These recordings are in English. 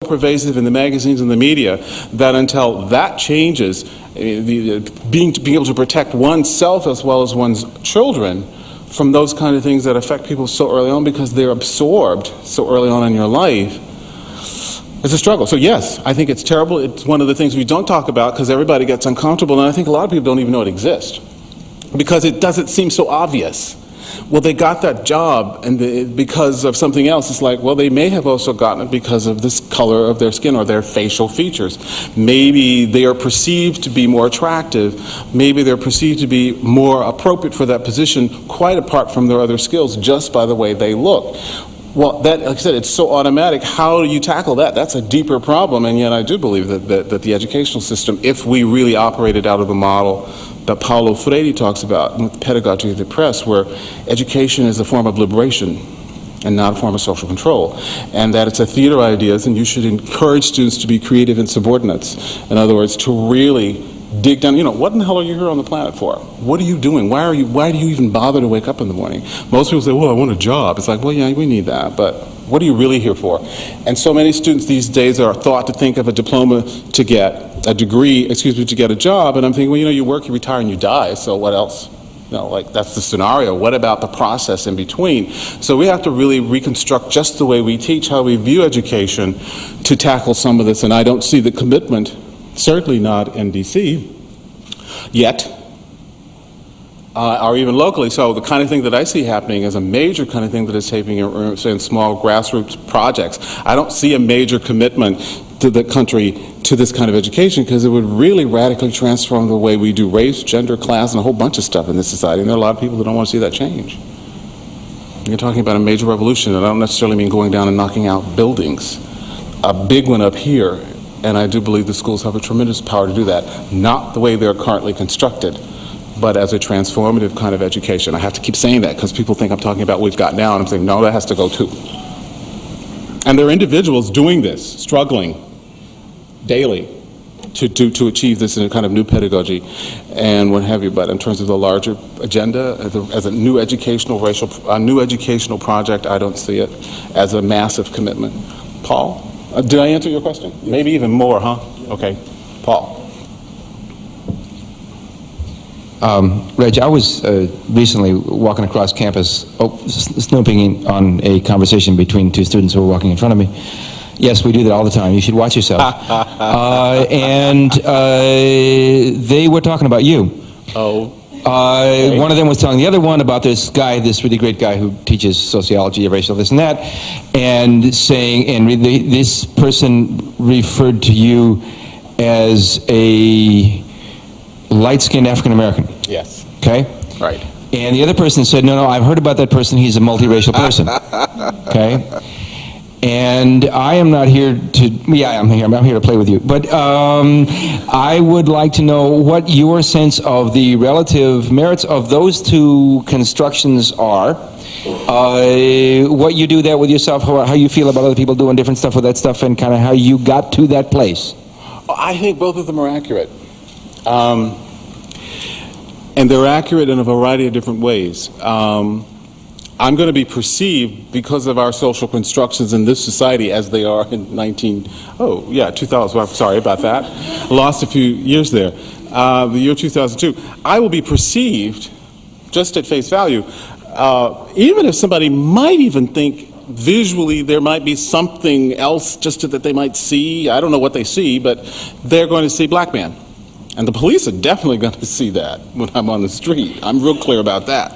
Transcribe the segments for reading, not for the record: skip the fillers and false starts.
pervasive in the magazines and the media that until that changes, being able to protect oneself as well as one's children from those kind of things that affect people so early on because they're absorbed so early on in your life, it's a struggle. So yes, I think it's terrible. It's one of the things we don't talk about because everybody gets uncomfortable, and I think a lot of people don't even know it exists because it doesn't seem so obvious. Well, they got that job and because of something else. It's like, well, they may have also gotten it because of this color of their skin or their facial features. Maybe they are perceived to be more attractive. Maybe they're perceived to be more appropriate for that position, quite apart from their other skills, just by the way they look. Well, that, like I said, it's so automatic. How do you tackle that? That's a deeper problem, and yet I do believe that the educational system, if we really operated out of the model that Paulo Freire talks about with pedagogy of the press, where education is a form of liberation and not a form of social control, and that it's a theater of ideas, and you should encourage students to be creative and subordinates. In other words, to really dig down. You know, what in the hell are you here on the planet for? What are you doing? Why do you even bother to wake up in the morning? Most people say, well, I want a job. It's like, well, yeah, we need that, but what are you really here for? And so many students these days are thought to think of a diploma to get a degree, to get a job, and I'm thinking, well, you know, you work, you retire, and you die, so what else? You know, like, that's the scenario. What about the process in between? So we have to really reconstruct just the way we teach, how we view education to tackle some of this, and I don't see the commitment, certainly not in DC, yet, or even locally. So the kind of thing that I see happening is a major kind of thing that is happening in small grassroots projects. I don't see a major commitment to the country to this kind of education because it would really radically transform the way we do race, gender, class, and a whole bunch of stuff in this society. And there are a lot of people that don't want to see that change. You're talking about a major revolution, and I don't necessarily mean going down and knocking out buildings. A big one up here, and I do believe the schools have a tremendous power to do that. Not the way they're currently constructed, but as a transformative kind of education. I have to keep saying that because people think I'm talking about what we've got now, and I'm saying, no, that has to go too. And there are individuals doing this, struggling daily to achieve this in a kind of new pedagogy and what have you. But in terms of the larger agenda, as a new educational project, I don't see it as a massive commitment. Paul, did I answer your question? Yes. Maybe even more, huh? Okay, Paul. Reg, I was recently walking across campus, snooping on a conversation between two students who were walking in front of me. Yes, we do that all the time. You should watch yourself. And they were talking about you. Oh. Okay. One of them was telling the other one about this guy, this really great guy who teaches sociology, racial this and that, and saying, and this person referred to you as a light-skinned African-American. Yes. Okay? Right. And the other person said, no, I've heard about that person, he's a multiracial person. Okay? And I am not here to, yeah, I'm here to play with you. But I would like to know what your sense of the relative merits of those two constructions are, what you do there with yourself, how you feel about other people doing different stuff with that stuff, and kind of how you got to that place. I think both of them are accurate. And they're accurate in a variety of different ways. I'm going to be perceived because of our social constructions in this society as they are in 2000. Well, I'm sorry about that. Lost a few years there. The year 2002. I will be perceived just at face value, even if somebody might even think visually there might be something else just that they might see. I don't know what they see, but they're going to see black man. And the police are definitely going to see that when I'm on the street. I'm real clear about that.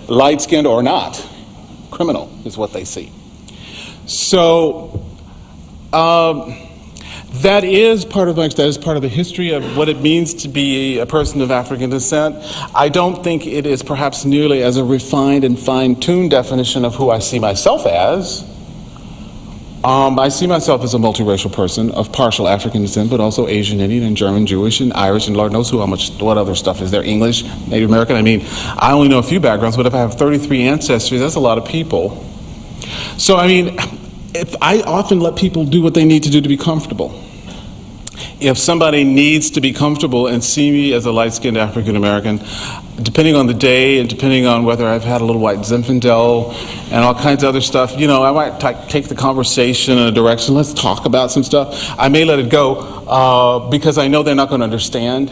Light-skinned or not, criminal is what they see. So that is part of the history of what it means to be a person of African descent. I don't think it is perhaps nearly as a refined and fine-tuned definition of who I see myself as. I see myself as a multiracial person of partial African descent, but also Asian, Indian, and German, Jewish, and Irish, and Lord knows what other stuff is there. English, Native American. I mean, I only know a few backgrounds, but if I have 33 ancestries, that's a lot of people. So, I mean, I often let people do what they need to do to be comfortable. If somebody needs to be comfortable and see me as a light-skinned African American, depending on the day and depending on whether I've had a little white Zinfandel and all kinds of other stuff, I might take the conversation in a direction. Let's talk about some stuff. I may let it go because I know they're not going to understand.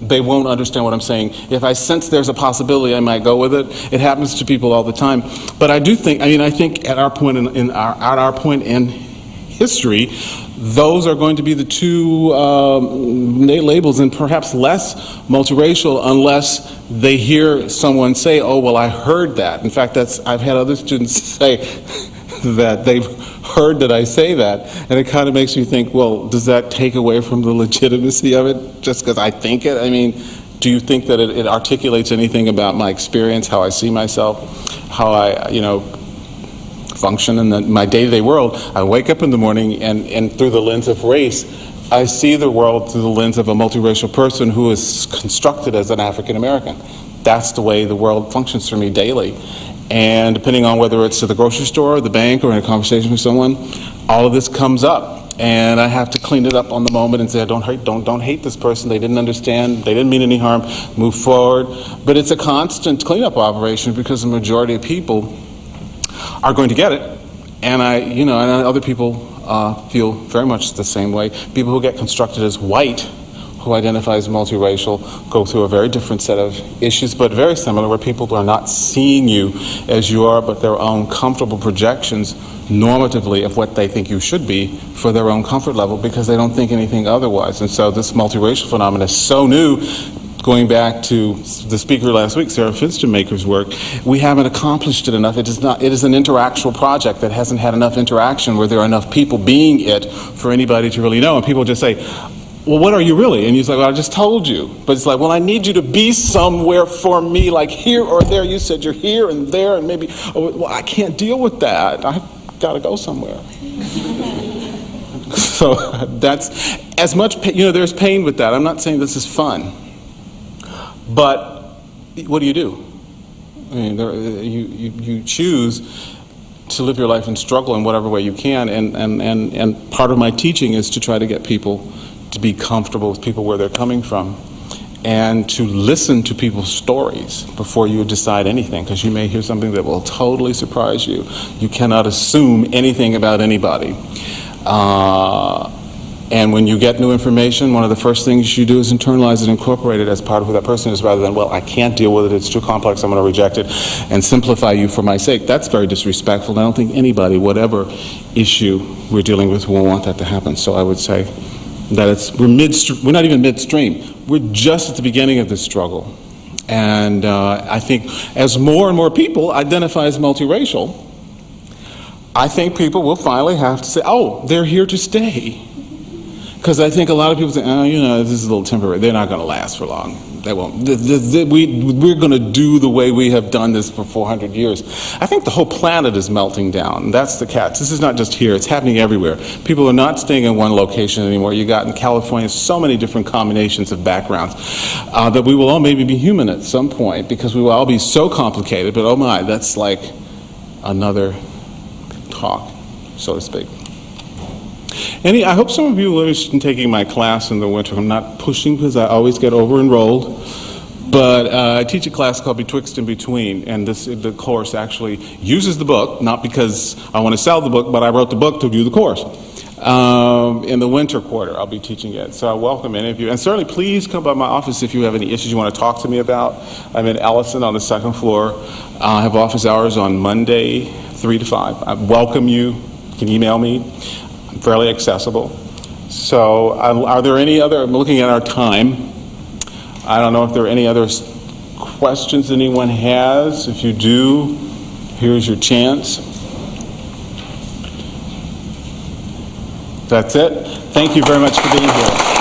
They won't understand what I'm saying. If I sense there's a possibility, I might go with it. It happens to people all the time. But I do think, I think at our point in history, those are going to be the two labels, and perhaps less multiracial unless they hear someone say, oh, well, I heard that. In fact, I've had other students say that they've heard that I say that, and it kind of makes me think, well, does that take away from the legitimacy of it just because I think it? I mean, do you think that it articulates anything about my experience, how I see myself, how I, function in my day-to-day world? I wake up in the morning and through the lens of race, I see the world through the lens of a multiracial person who is constructed as an African American. That's the way the world functions for me daily. And depending on whether it's at the grocery store, or the bank, or in a conversation with someone, all of this comes up. And I have to clean it up on the moment and say, don't hate this person. They didn't understand. They didn't mean any harm. Move forward. But it's a constant cleanup operation because the majority of people are going to get it. And and other people feel very much the same way. People who get constructed as white, who identify as multiracial, go through a very different set of issues, but very similar, where people are not seeing you as you are, but their own comfortable projections normatively of what they think you should be for their own comfort level, because they don't think anything otherwise. And so this multiracial phenomenon is so new. Going back to the speaker last week, Sarah Finstermaker's work, we haven't accomplished it enough. It is an interactual project that hasn't had enough interaction where there are enough people being it for anybody to really know. And people just say, well, what are you really? And he's like, well, I just told you. But it's like, well, I need you to be somewhere for me, like here or there. You said you're here and there, and maybe, oh, well, I can't deal with that. I've got to go somewhere. So that's as much, there's pain with that. I'm not saying this is fun. But what do? I mean, you choose to live your life and struggle in whatever way you can, and part of my teaching is to try to get people to be comfortable with people where they're coming from, and to listen to people's stories before you decide anything, because you may hear something that will totally surprise you. You cannot assume anything about anybody. And when you get new information, one of the first things you do is internalize it, incorporate it as part of who that person is, rather than, well, I can't deal with it, it's too complex, I'm going to reject it, and simplify you for my sake. That's very disrespectful, and I don't think anybody, whatever issue we're dealing with, will want that to happen. So I would say that we're not even midstream. We're just at the beginning of this struggle. And I think as more and more people identify as multiracial, I think people will finally have to say, oh, they're here to stay. Because I think a lot of people say, oh, this is a little temporary. They're not going to last for long. They won't. We're going to do the way we have done this for 400 years. I think the whole planet is melting down. That's the catch. This is not just here. It's happening everywhere. People are not staying in one location anymore. You got in California so many different combinations of backgrounds that we will all maybe be human at some point, because we will all be so complicated. But oh my, that's like another talk, so to speak. I hope some of you are interested in taking my class in the winter. I'm not pushing because I always get over-enrolled. But I teach a class called Betwixt and Between, and the course actually uses the book, not because I want to sell the book, but I wrote the book to do the course. In the winter quarter, I'll be teaching it. So I welcome any of you. And certainly please come by my office if you have any issues you want to talk to me about. I'm in Ellison on the second floor. I have office hours on Monday, 3 to 5. I welcome you. You can email me. I'm fairly accessible. So are there any other, I'm looking at our time. I don't know if there are any other questions anyone has. If you do, here's your chance. That's it. Thank you very much for being here.